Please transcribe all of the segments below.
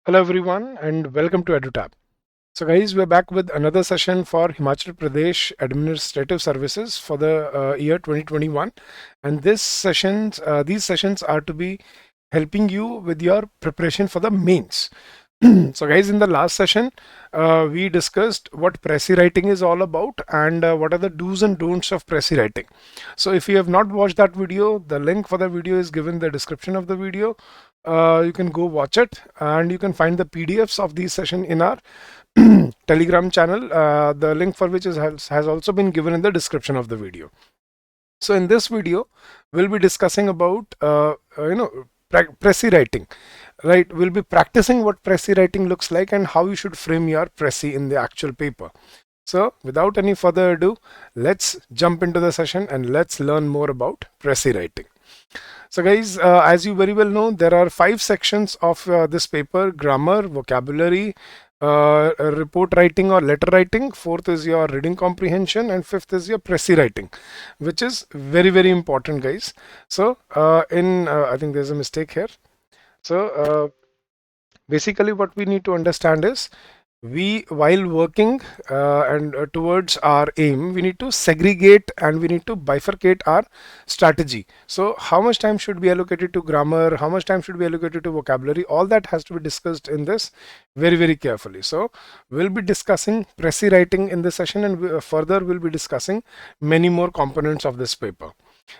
Hello everyone and welcome to EduTap. So guys, we're back with another session for Himachal Pradesh Administrative Services for the year 2021. And these sessions are to be helping you with your preparation for the mains. So guys, in the last session, we discussed what Pressy writing is all about and what are the do's and don'ts of Pressy writing. So if you have not watched that video, the link for the video is given in the description of the video. You can go watch it and you can find the PDFs of these session in our Telegram channel. The link for which has also been given in the description of the video. So in this video, we'll be discussing about Pressy writing. Right, we'll be practicing what Pressy writing looks like and how you should frame your Pressy in the actual paper. So without any further ado, let's jump into the session and let's learn more about Pressy writing. So guys, as you very well know, there are 5 sections of this paper: grammar, vocabulary, report writing or letter writing. Fourth is your reading comprehension, and fifth is your Pressy writing, which is very important, guys. So I think there's a mistake here. So basically what we need to understand is while working and towards our aim, we need to segregate and we need to bifurcate our strategy. So how much time should be allocated to grammar, how much time should be allocated to vocabulary, all that has to be discussed in this very carefully. So we'll be discussing Pressy writing in this session, and further we'll be discussing many more components of this paper.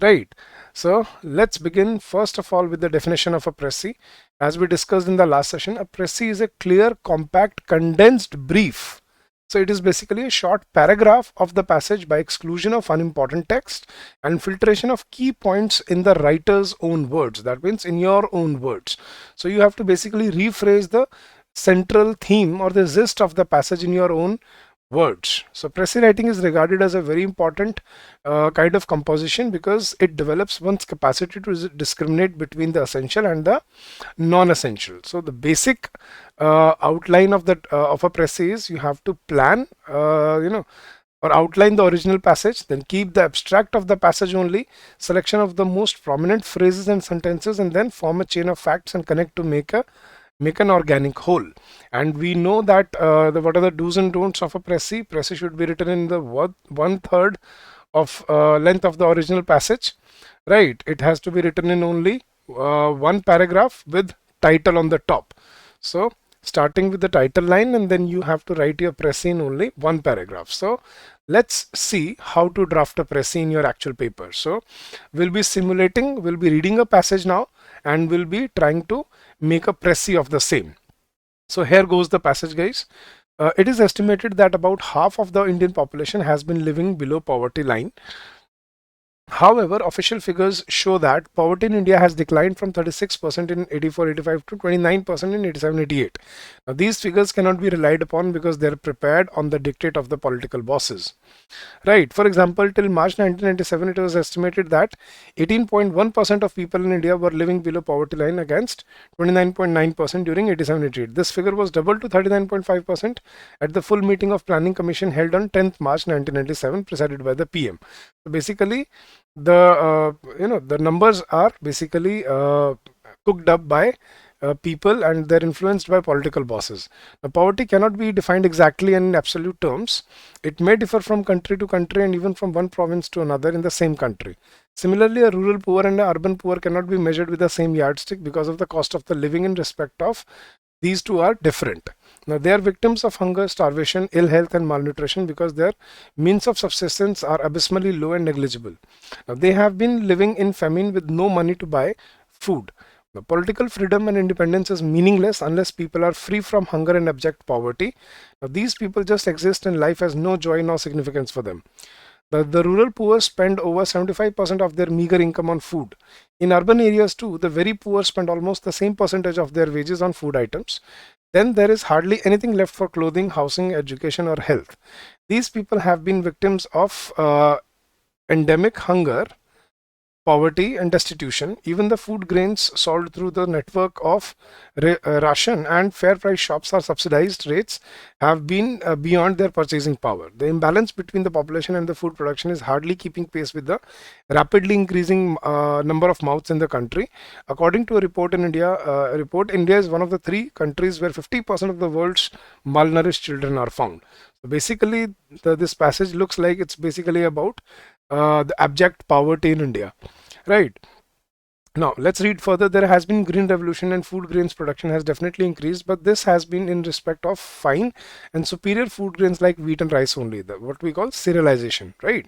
Right. So let's begin first of all with the definition of a Pressy. As we discussed in the last session, a Pressy is a clear, compact, condensed brief. So it is basically a short paragraph of the passage by exclusion of unimportant text and filtration of key points in the writer's own words. That means in your own words. So you have to basically rephrase the central theme or the gist of the passage in your own words. So Pressy writing is regarded as a very important kind of composition because it develops one's capacity to discriminate between the essential and the non-essential. So the basic outline of a Pressy is you have to plan, or outline the original passage, then keep the abstract of the passage only, selection of the most prominent phrases and sentences, and then form a chain of facts and connect to make an organic whole. And we know that what are the do's and don'ts of a Pressy. Pressy should be written in the 1/3 of length of the original passage. Right, it has to be written in only one paragraph with title on the top. So starting with the title line, and then you have to write your Pressy in only one paragraph. So let's see how to draft a Pressy in your actual paper. So we'll be reading a passage now, and we'll be trying to make a Pressy of the same. So here goes the passage, guys. It is estimated that about half of the Indian population has been living below poverty line. However, official figures show that poverty in India has declined from 36% in 84-85 to 29% in 87-88. Now, these figures cannot be relied upon because they are prepared on the dictate of the political bosses. Right. For example, till March 1997, it was estimated that 18.1% of people in India were living below poverty line against 29.9% during 87-88. This figure was doubled to 39.5% at the full meeting of Planning Commission held on 10th March 1997, presided by the PM. So basically, the numbers are basically cooked up by people, and they're influenced by political bosses. Now, poverty cannot be defined exactly in absolute terms. It may differ from country to country and even from one province to another in the same country. Similarly, a rural poor and an urban poor cannot be measured with the same yardstick because of the cost of the living in respect of these two are different. Now, they are victims of hunger, starvation, ill health, and malnutrition because their means of subsistence are abysmally low and negligible. Now, they have been living in famine with no money to buy food. Now, political freedom and independence is meaningless unless people are free from hunger and abject poverty. Now, these people just exist and life has no joy nor significance for them. The rural poor spend over 75% of their meager income on food. In urban areas too, the very poor spend almost the same percentage of their wages on food items. Then there is hardly anything left for clothing, housing, education, or health. These people have been victims of endemic hunger poverty and destitution. Even the food grains sold through the network of ration and fair price shops are subsidized rates have been beyond their purchasing power. The imbalance between the population and the food production is hardly keeping pace with the rapidly increasing number of mouths in the country. According to a report in India is one of the three countries where 50% of the world's malnourished children are found. So basically, this passage looks like it's basically about the abject poverty in India, right? Now let's read further. There has been green revolution and food grains production has definitely increased, but this has been in respect of fine and superior food grains like wheat and rice only, what we call cerealization, right?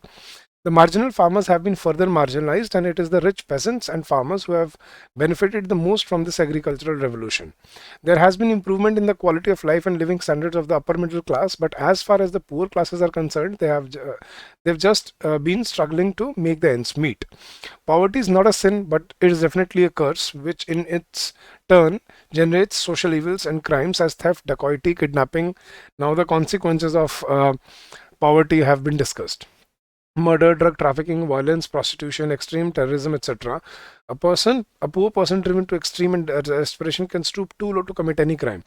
The marginal farmers have been further marginalized, and it is the rich peasants and farmers who have benefited the most from this agricultural revolution. There has been improvement in the quality of life and living standards of the upper middle class, but as far as the poor classes are concerned, they've just been struggling to make the ends meet. Poverty is not a sin, but it is definitely a curse, which in its turn generates social evils and crimes as theft, dacoity, kidnapping. Now the consequences of poverty have been discussed: murder, drug trafficking, violence, prostitution, extreme terrorism, etc. A poor person driven to extreme and desperation can stoop too low to commit any crime.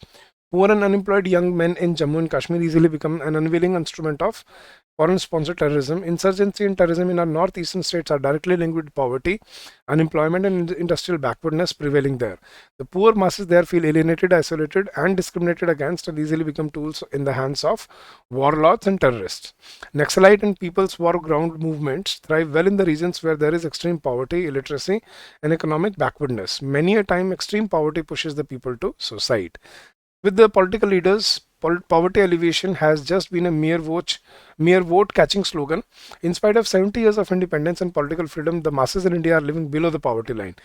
Poor and unemployed young men in Jammu and Kashmir easily become an unwilling instrument of foreign sponsored terrorism. Insurgency and terrorism in our northeastern states are directly linked with poverty, unemployment, and industrial backwardness prevailing there. The poor masses there feel alienated, isolated, and discriminated against, and easily become tools in the hands of warlords and terrorists. Naxalite and People's War ground movements thrive well in the regions where there is extreme poverty, illiteracy, and economic backwardness. Many a time, extreme poverty pushes the people to suicide. With the political leaders, poverty alleviation has just been a mere vote catching slogan. In spite of 70 years of independence and political freedom, the masses in India are living below the poverty line.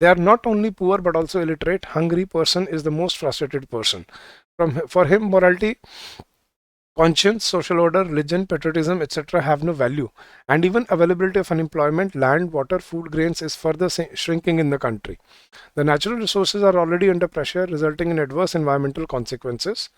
They are not only poor but also illiterate. Hungry person is the most frustrated person. For him, morality, conscience, social order, religion, patriotism, etc. have no value, and even availability of unemployment, land, water, food, grains is further shrinking in the country. The natural resources are already under pressure, resulting in adverse environmental consequences.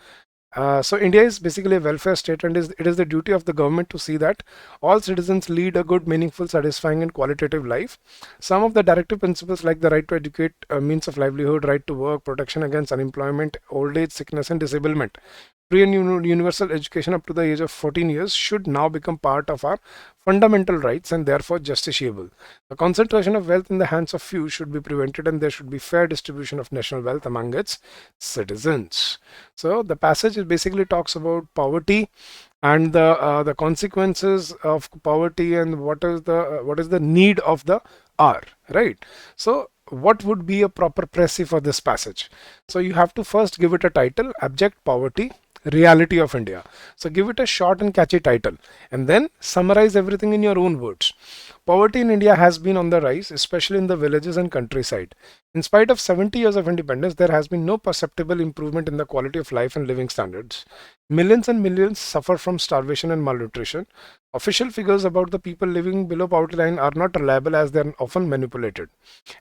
So India is basically a welfare state, and it is the duty of the government to see that all citizens lead a good, meaningful, satisfying, and qualitative life. Some of the directive principles like the right to educate, means of livelihood, right to work, protection against unemployment, old age, sickness, and disablement, free and universal education up to the age of 14 years should now become part of our fundamental rights and therefore justiciable. The concentration of wealth in the hands of few should be prevented, and there should be fair distribution of national wealth among its citizens. So the passage basically talks about poverty and the consequences of poverty and what is the need of the hour, right? So what would be a proper Pressy for this passage? So you have to first give it a title: Abject Poverty, Reality of India. So give it a short and catchy title, and then summarize everything in your own words. Poverty in India has been on the rise, especially in the villages and countryside. In spite of 70 years of independence, there has been no perceptible improvement in the quality of life and living standards. Millions and millions suffer from starvation and malnutrition. Official figures about the people living below poverty line are not reliable, as they are often manipulated.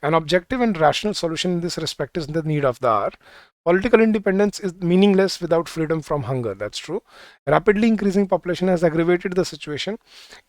An objective and rational solution in this respect is the need of the hour. Political independence is meaningless without freedom from hunger. That's true. Rapidly increasing population has aggravated the situation.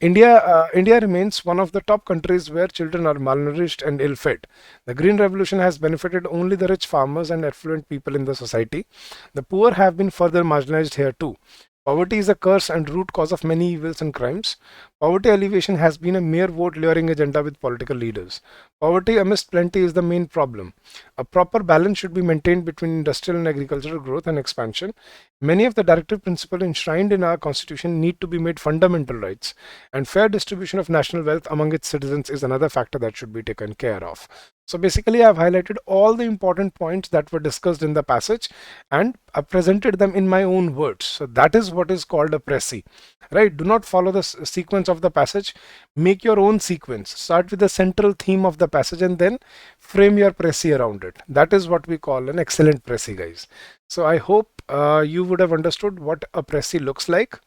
India remains one of the top countries where children are malnourished and ill-fed. The Green Revolution has benefited only the rich farmers and affluent people in the society. The poor have been further marginalized here too. Poverty is a curse and root cause of many evils and crimes. Poverty alleviation has been a mere vote luring agenda with political leaders. Poverty amidst plenty is the main problem. A proper balance should be maintained between industrial and agricultural growth and expansion. Many of the directive principles enshrined in our constitution need to be made fundamental rights, and fair distribution of national wealth among its citizens is another factor that should be taken care of. So basically, I've highlighted all the important points that were discussed in the passage, and I presented them in my own words. So that is what is called a Pressy, right? Do not follow the sequence of the passage. Make your own sequence. Start with the central theme of the passage and then frame your Pressy around it. That is what we call an excellent Pressy, guys. So I hope you would have understood what a Pressy looks like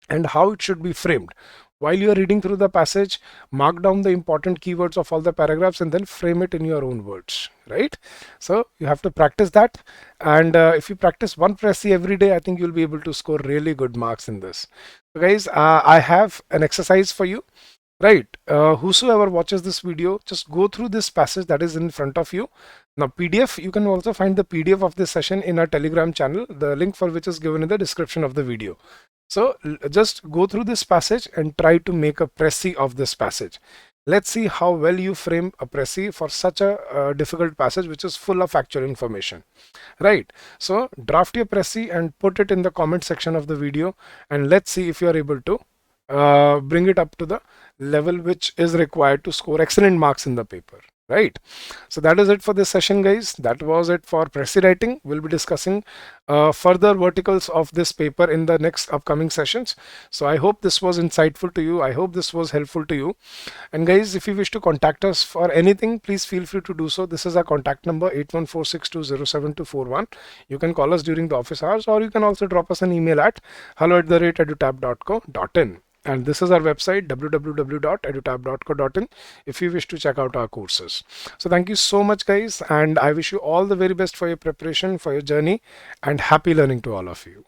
and how it should be framed. While you are reading through the passage, mark down the important keywords of all the paragraphs and then frame it in your own words, right? So you have to practice that. And if you practice one Pressy every day, I think you'll be able to score really good marks in this. So guys, I have an exercise for you. right? Whosoever watches this video, just go through this passage that is in front of you. Now PDF, you can also find the PDF of this session in our Telegram channel, the link for which is given in the description of the video. So just go through this passage and try to make a Pressy of this passage. Let's see how well you frame a Pressy for such a difficult passage which is full of factual information, right? So draft your Pressy and put it in the comment section of the video, and let's see if you are able to bring it up to the level which is required to score excellent marks in the paper, right? So that is it for this session, guys. That was it for Pressy writing. We'll be discussing further verticals of this paper in the next upcoming sessions. So I hope this was insightful to you. I hope this was helpful to you. And guys, if you wish to contact us for anything, please feel free to do so. This is our contact number, 8146207241. You can call us during the office hours, or you can also drop us an email at hello@edutap.co.in. And this is our website, www.edutap.co.in, if you wish to check out our courses. So thank you so much, guys, and I wish you all the very best for your preparation, for your journey, and happy learning to all of you.